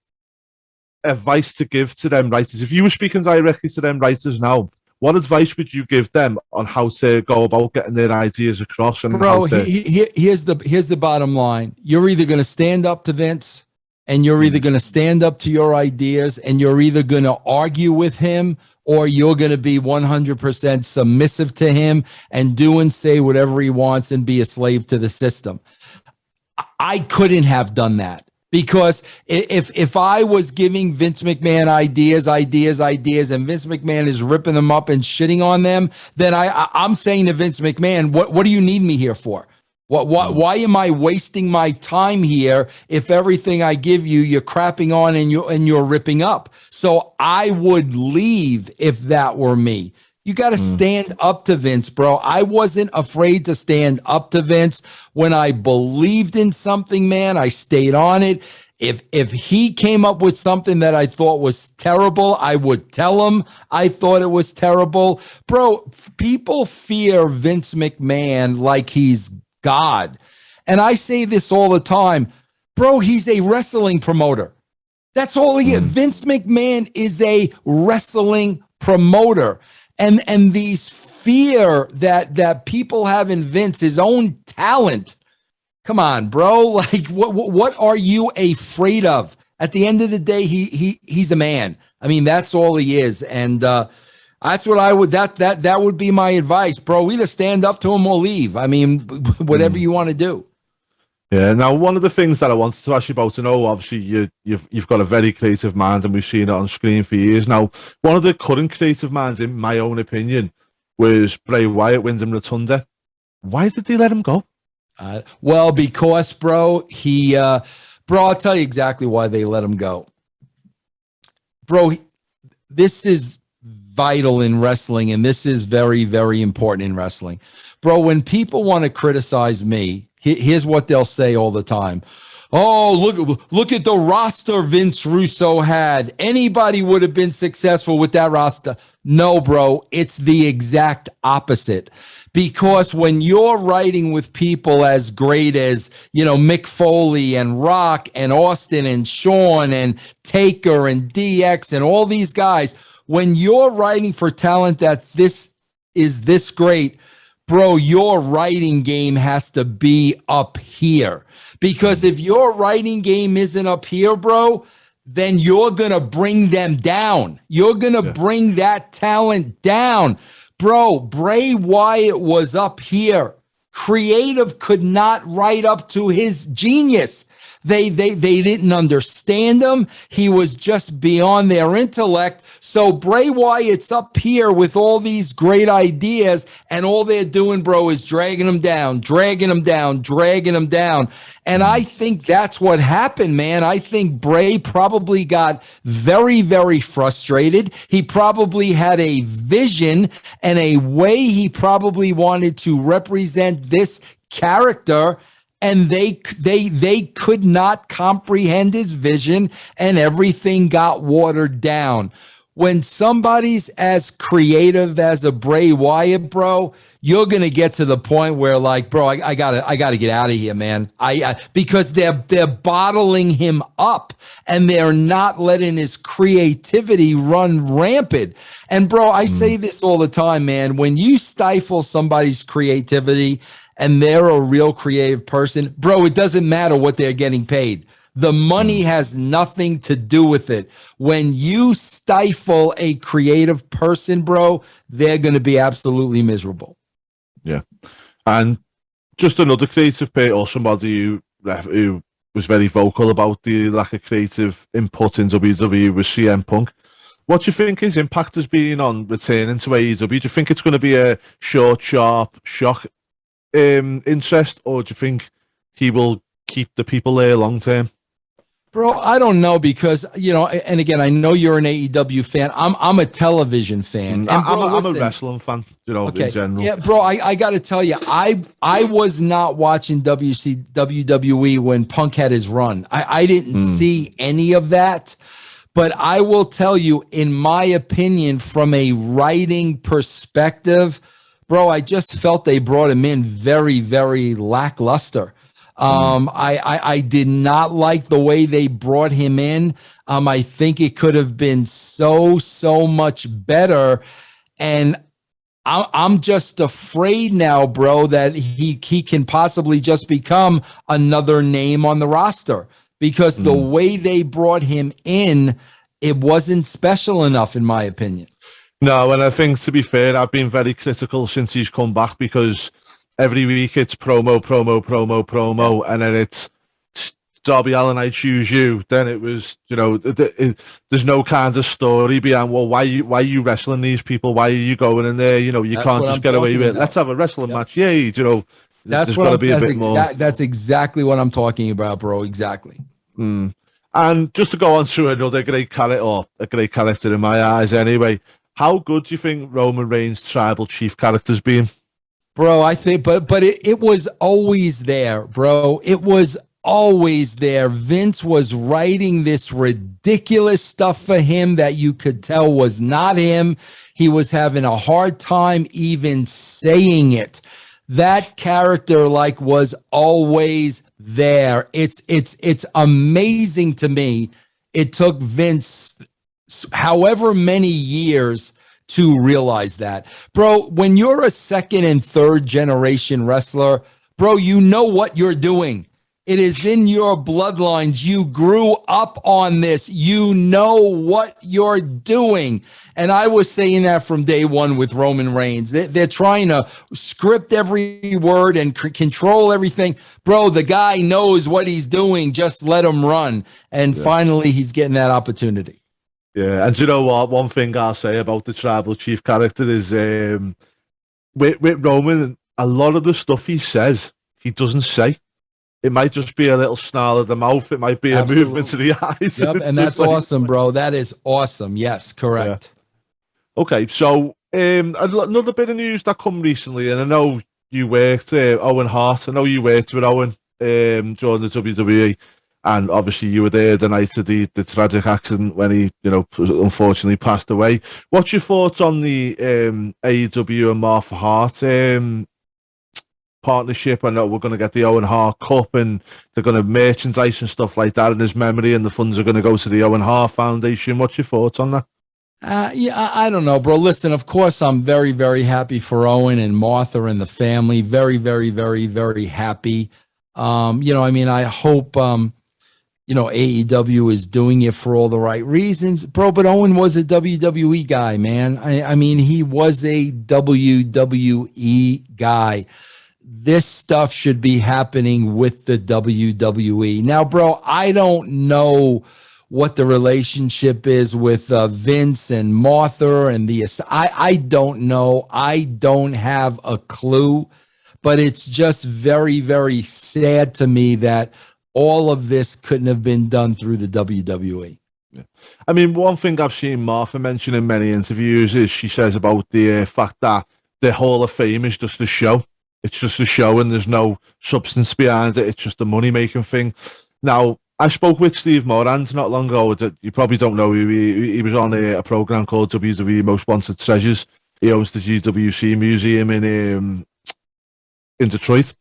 advice to give to them writers, if you were speaking directly to them writers now, what advice would you give them on how to go about getting their ideas across? And
bro, here's the bottom line. You're either going to stand up to Vince and you're either going to stand up to your ideas and you're either going to argue with him or you're going to be 100% submissive to him and do and say whatever he wants and be a slave to the system. I couldn't have done that. Because if I was giving Vince McMahon ideas, and Vince McMahon is ripping them up and shitting on them, then I'm saying to Vince McMahon, what do you need me here for? Why am I wasting my time here if everything I give you, you're crapping on and you're ripping up? So I would leave if that were me. You got to stand up to Vince, bro. I wasn't afraid to stand up to Vince. When I believed in something, man, I stayed on it. If he came up with something that I thought was terrible, I would tell him I thought it was terrible. Bro, people fear Vince McMahon like he's God. And I say this all the time. Bro, he's a wrestling promoter. That's all he is. Vince McMahon is a wrestling promoter. And these fear that people have in Vince, his own talent. Come on, bro. Like, what are you afraid of At the end of the day, he's a man. I mean, that's all he is. And that's what I would, that would be my advice, bro. Either stand up to him or leave. I mean, whatever you want to do.
Yeah. Now, one of the things that I wanted to ask you about, obviously you've got a very creative mind, and we've seen it on screen for years. Now, one of the current creative minds, in my own opinion, was Bray Wyatt, Wyndham Rotunda. Why did they let him go?
Well, because, bro, bro, I'll tell you exactly why they let him go. Bro, this is vital in wrestling, and this is very, very important in wrestling. Bro, when people want to criticize me, here's what they'll say all the time. Oh, look at the roster Vince Russo had. Anybody would have been successful with that roster. No, bro, it's the exact opposite. Because when you're writing with people as great as, Mick Foley and Rock and Austin and Shawn and Taker and DX and all these guys, when you're writing for talent that this is this great, bro, your writing game has to be up here. Because if your writing game isn't up here, bro, then you're going to bring them down. You're going to bring that talent down. Bro, Bray Wyatt was up here. Creative could not write up to his genius. They didn't understand him. He was just beyond their intellect. So Bray Wyatt's up here with all these great ideas, and all they're doing, bro, is dragging him down, dragging him down, dragging him down. And I think that's what happened, man. I think Bray probably got very, very frustrated. He probably had a vision and a way he probably wanted to represent this character, and they could not comprehend his vision, and everything got watered down. When somebody's as creative as a Bray Wyatt, bro, you're gonna get to the point where, like, bro, I gotta get out of here, man. Because they're bottling him up, and they're not letting his creativity run rampant. And bro, I say this all the time, man. When you stifle somebody's creativity and they're a real creative person, bro, it doesn't matter what they're getting paid. The money has nothing to do with it. When you stifle a creative person, bro, they're going to be absolutely miserable.
Yeah. And just another creative person, or somebody who was very vocal about the lack of creative input in WWE, was CM Punk. What do you think his impact has been on returning to AEW? Do you think it's going to be a short, sharp shock interest, or do you think he will keep the people there long term?
Bro, I don't know, because, and again, I know you're an AEW fan. I'm a television fan. And bro,
I'm a wrestling fan, in general.
Yeah, bro, I got to tell you, I was not watching WWE when Punk had his run. I didn't see any of that. But I will tell you, in my opinion, from a writing perspective, bro, I just felt they brought him in very, very lackluster. I did not like the way they brought him in. I think it could have been so much better. And I'm just afraid now, bro, that he can possibly just become another name on the roster, because the way they brought him in, it wasn't special enough, in my opinion.
No, and I think, to be fair, I've been very critical since he's come back, because every week it's promo, and then it's Darby Allin, I choose you. Then it was, there's no kind of story behind, well, why are you wrestling these people? Why are you going in there? You can't just get away with it. Let's have a wrestling match. Yeah,
that's
got to be a bit more.
That's exactly what I'm talking about, bro. Exactly.
And just to go on to another great character, or a great character in my eyes anyway, how good do you think Roman Reigns' tribal chief character's been?
Bro, I think, but it was always there, bro. It was always there. Vince was writing this ridiculous stuff for him that you could tell was not him. He was having a hard time even saying it. That character, was always there. It's amazing to me. It took Vince however many years to realize that. Bro, when you're a second and third generation wrestler, bro, you know what you're doing. It is in your bloodlines. You grew up on this. You know what you're doing. And I was saying that from day one with Roman Reigns. They're trying to script every word and control everything. Bro, the guy knows what he's doing. Just let him run. And finally, he's getting that opportunity.
Yeah, and you know what? One thing I'll say about the tribal chief character is with Roman, a lot of the stuff he says, he doesn't say. It might just be a little snarl of the mouth. It might be a movement to the eyes.
Yep, and that's like, awesome, bro. That is awesome. Yes, correct.
Yeah. Okay, so another bit of news that come recently, and I know you worked Owen Hart. I know you worked with Owen during the WWE, and obviously you were there the night of the tragic accident when he, unfortunately passed away. What's your thoughts on the AEW and Martha Hart partnership? I know we're going to get the Owen Hart Cup and they're going to merchandise and stuff like that in his memory, and the funds are going to go to the Owen Hart Foundation. What's your thoughts on that?
I don't know, bro. Listen, of course, I'm very, very happy for Owen and Martha and the family. Very, very, very, very happy. I hope, AEW is doing it for all the right reasons, bro. But Owen was a WWE guy, man. I mean, he was a WWE guy. This stuff should be happening with the WWE. Now, bro, I don't know what the relationship is with Vince and Martha and I don't know. I don't have a clue, but it's just very, very sad to me that all of this couldn't have been done through the WWE.
Yeah. I mean, one thing I've seen Martha mention in many interviews is she says about the fact that the Hall of Fame is just a show. It's just a show and there's no substance behind it. It's just a money-making thing. Now, I spoke with Steve Morand not long ago. You probably don't know. He was on a program called WWE Most Wanted Treasures. He owns the GWC Museum in Detroit.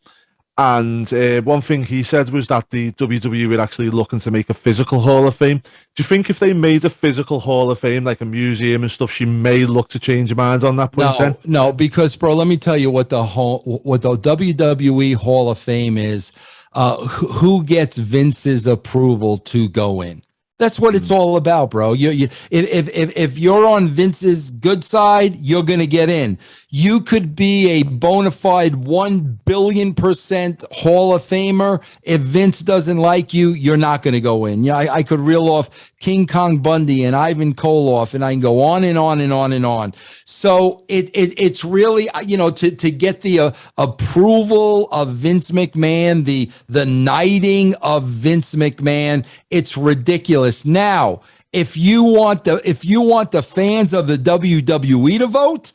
And one thing he said was that the WWE were actually looking to make a physical Hall of Fame. Do you think if they made a physical Hall of Fame, like a museum and stuff, she may look to change her mind on that point?
No, because, bro, let me tell you what the WWE Hall of Fame is. Who gets Vince's approval to go in? That's what it's all about, bro. If you're on Vince's good side, you're going to get in. You could be a bona fide 1 billion% Hall of Famer. If Vince doesn't like you, you're not going to go in. Yeah, I could reel off King Kong Bundy and Ivan Koloff, and I can go on and on and on and on. So it's really, to get the approval of Vince McMahon, the knighting of Vince McMahon, it's ridiculous. Now, if you want the fans of the WWE to vote,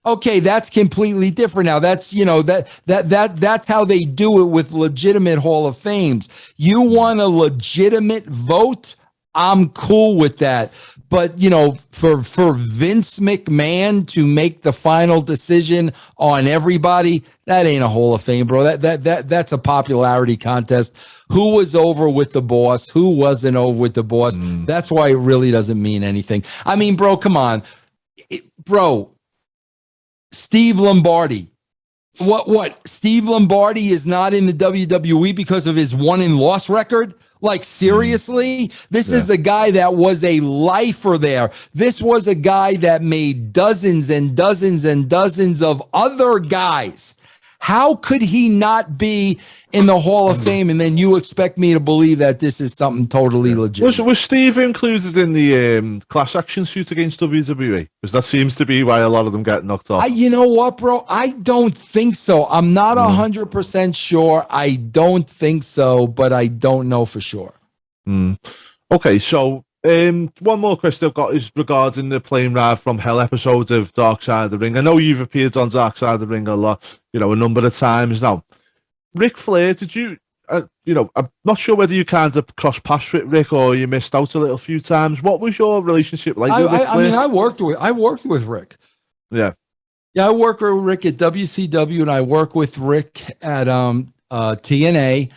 okay, that's completely different. Now that's that's how they do it with legitimate Hall of Fames. You want a legitimate vote? I'm cool with that. But for Vince McMahon to make the final decision on everybody, that ain't a Hall of Fame, bro. That's a popularity contest. Who was over with the boss? Who wasn't over with the boss? That's why it really doesn't mean anything. I mean, bro, come on, bro. Steve Lombardi. What? Steve Lombardi is not in the WWE because of his won and loss record? Like, seriously? This is a guy that was a lifer there. This was a guy that made dozens and dozens and dozens of other guys. How could he not be in the Hall of Fame? And then you expect me to believe that this is something totally legit.
Was Steve included in the class action suit against WWE? Because that seems to be why a lot of them get knocked off.
You know what, bro? I don't think so. I'm not 100% sure. I don't think so, but I don't know for sure.
Okay, so one more question I've got is regarding the Plane Ride from Hell episode of Dark Side of the Ring. I know you've appeared on Dark Side of the Ring a lot, a number of times now. Ric Flair, did you, I'm not sure whether you kind of crossed paths with Rick or you missed out a few times. What was your relationship like with Ric Flair?
I mean, I worked with Rick.
Yeah.
Yeah, I work with Rick at WCW and I work with Rick at TNA.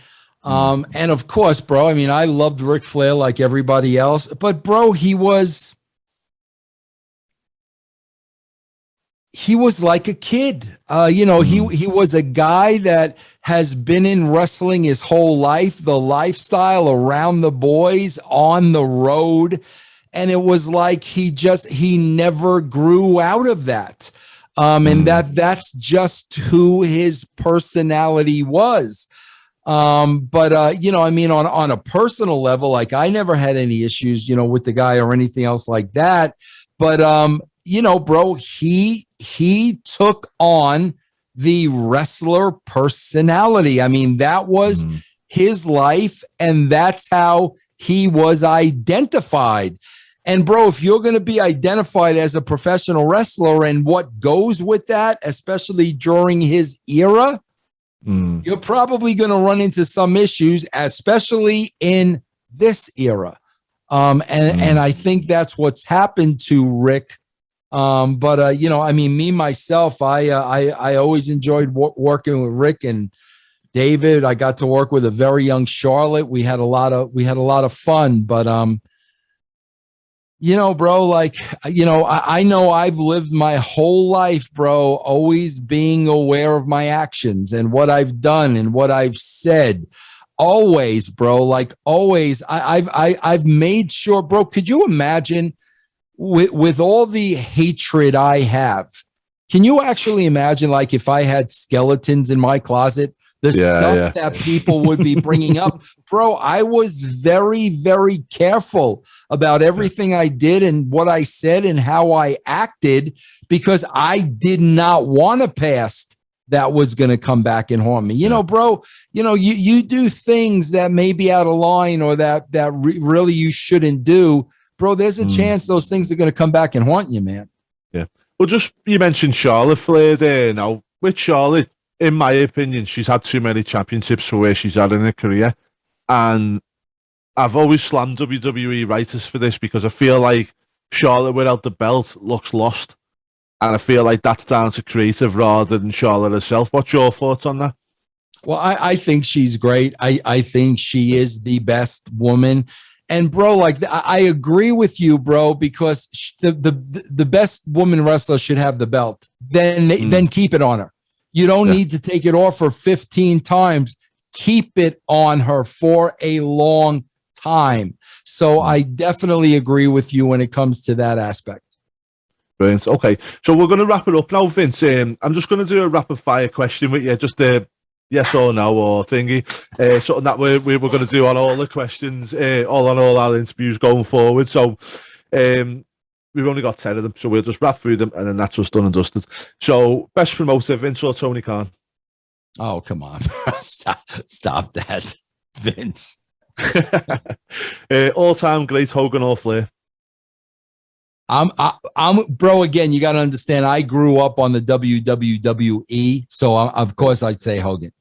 And of course, bro, I mean, I loved Ric Flair like everybody else, but bro, he was he was like a kid. He was a guy that has been in wrestling his whole life, the lifestyle around the boys, on the road. And it was like he never grew out of that. And that's just who his personality was. On a personal level, like I never had any issues, with the guy or anything else like that. But, bro, he took on the wrestler personality. I mean, that was his life, and that's how he was identified. And bro, if you're going to be identified as a professional wrestler and what goes with that, especially during his era, you're probably going to run into some issues, especially in this era. And I think that's what's happened to Rick. Me myself, I always enjoyed working with Rick and David. I got to work with a very young Charlotte. We had a lot of fun, but bro, I know I've lived my whole life, bro, always being aware of my actions and what I've done and what I've said. Always, bro, always. I've made sure, bro. Could you imagine with all the hatred I have? Can you actually imagine, if I had skeletons in my closet? The stuff that people would be bringing up. Bro, I was very, very careful about everything I did and what I said and how I acted, because I did not want a past that was going to come back and haunt me. Bro, you do things that may be out of line or that really you shouldn't do. Bro, there's a chance those things are going to come back and haunt you, man. Yeah.
Well, you mentioned Charlotte Flair there. Now, with Charlotte, in my opinion, she's had too many championships for where she's at in her career. And I've always slammed WWE writers for this, because I feel like Charlotte without the belt looks lost. And I feel like that's down to creative rather than Charlotte herself. What's your thoughts on that?
Well, I think she's great. I think she is the best woman. And bro, I agree with you, bro, because the best woman wrestler should have the belt. Then keep it on her. You don't need to take it off her 15 times. Keep it on her for a long time. So I definitely agree with you when it comes to that aspect.
Brilliant. Okay, so we're going to wrap it up now, Vince. I'm just going to do a rapid fire question with you, just a yes or no or thingy. Something that we were going to do on all the questions, all our interviews going forward. So we've only got 10 of them, so we'll just wrap through them, and then that's just done and dusted. So, best promoter, Vince or Tony Khan?
Oh, come on. Stop that, Vince.
All-time great, Hogan or Flair?
I'm bro, again, you got to understand, I grew up on the WWE, so of course I'd say Hogan.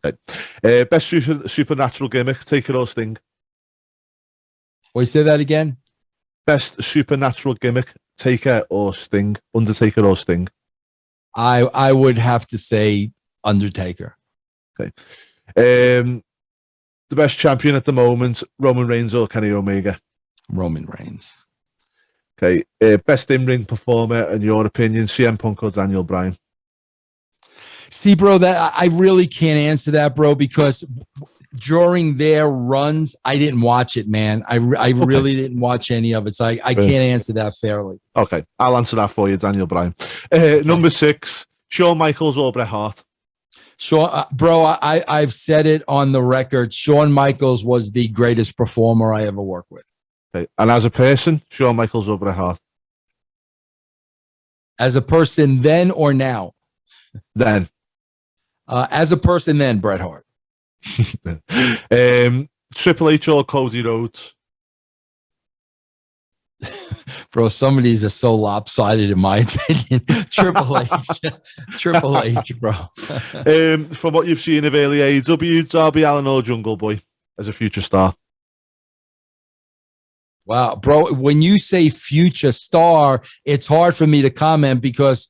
Okay. Best supernatural gimmick, Taker or Sting?
Wait, say that again?
Best supernatural gimmick, Taker or Sting? Undertaker or Sting?
I would have to say Undertaker.
Okay. The best champion at the moment, Roman Reigns or Kenny Omega?
Roman Reigns.
Okay. Best in-ring performer, in your opinion, CM Punk or Daniel Bryan?
See, bro, that I really can't answer that, bro, because during their runs, I didn't watch it, man. I really didn't watch any of it, so I can't answer that fairly.
Okay, I'll answer that for you, Daniel Bryan. Number 6, Shawn Michaels or Bret Hart?
Bro, I've said it on the record. Shawn Michaels was the greatest performer I ever worked with.
Okay. And as a person, Shawn Michaels or Bret Hart?
As a person then or now?
Then.
As a person then, Bret Hart.
Triple H or Cody Rhodes?
Bro, some of these are so lopsided in my opinion. Triple H, bro.
From what you've seen of early AEW, Darby Allin or Jungle Boy as a future star?
Wow, bro, when you say future star, it's hard for me to comment because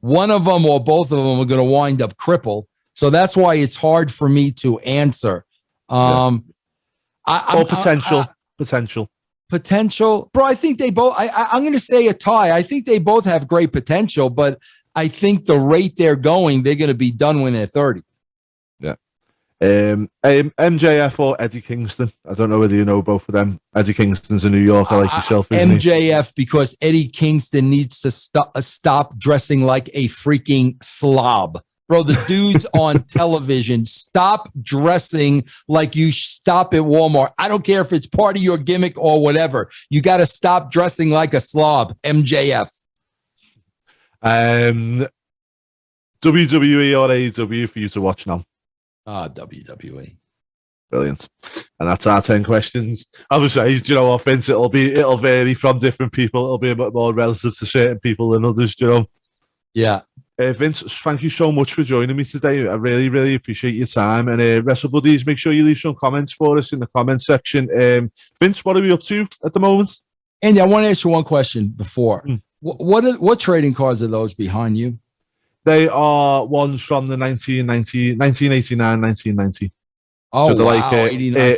one of them or both of them are going to wind up crippled. So that's why it's hard for me to answer.
Potential.
Potential, bro. I think they both. I'm going to say a tie. I think they both have great potential, but I think the rate they're going, they're going to be done when they're 30.
Yeah. MJF or Eddie Kingston? I don't know whether you know both of them. Eddie Kingston's a New Yorker like yourself, isn't
MJF, because Eddie Kingston needs to stop dressing like a freaking slob. Bro, the dude's on television. Stop dressing like you stop at Walmart. I don't care if it's part of your gimmick or whatever. You got to stop dressing like a slob, MJF.
WWE or AEW for you to watch now?
WWE.
Brilliant. And that's our 10 questions. Obviously, you know what, Vince, it'll vary from different people. It'll be a bit more relative to certain people than others, you know.
Yeah.
Vince, thank you so much for joining me today. I really, really appreciate your time. And Wrestlebuddies, make sure you leave some comments for us in the comments section. Vince, what are we up to at the moment?
Andy, I want to ask you one question before. What trading cards are those behind you?
They are ones from the 1989, 1990.
Oh,
so
wow,
like
89.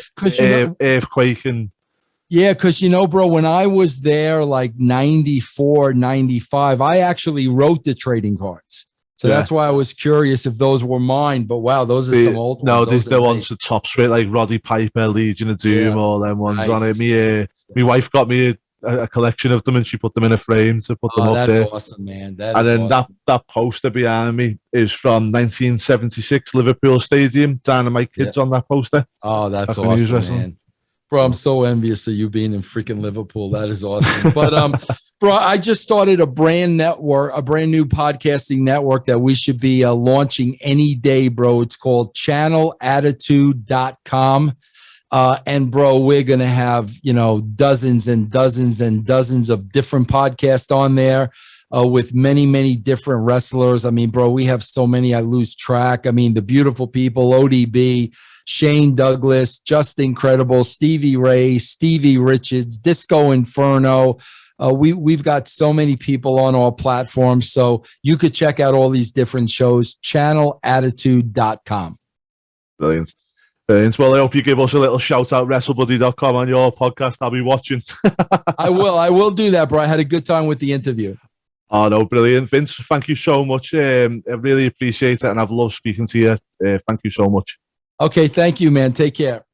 Earthquake and...
Yeah, because, bro, when I was there, like 94, 95, I actually wrote the trading cards. So that's why I was curious if those were mine. But, wow, those are some old ones.
No, these the ones with top split, like Roddy Piper, Legion of Doom, all them ones on it. My wife got me a collection of them and she put them in a frame to put them up there.
That's awesome, man.
That poster behind me is from 1976 Liverpool Stadium. Dynamite Kid's on that poster.
Oh, that's awesome, man. Bro, I'm so envious of you being in freaking Liverpool. That is awesome. But, bro, I just started a brand new podcasting network that we should be launching any day, bro. It's called channelattitude.com. And, bro, we're going to have, dozens and dozens and dozens of different podcasts on there with many, many different wrestlers. I mean, bro, we have so many, I lose track. I mean, the beautiful people, ODB, Shane Douglas, Just Incredible, Stevie Ray, Stevie Richards, Disco Inferno. We've got so many people on our platform. So you could check out all these different shows, channelattitude.com.
Brilliant. Well, I hope you give us a little shout out, wrestlebuddy.com on your podcast. I'll be watching.
I will do that, bro. I had a good time with the interview.
Oh, no, brilliant. Vince, thank you so much. I really appreciate it, and I've loved speaking to you. Thank you so much.
Okay, thank you, man. Take care.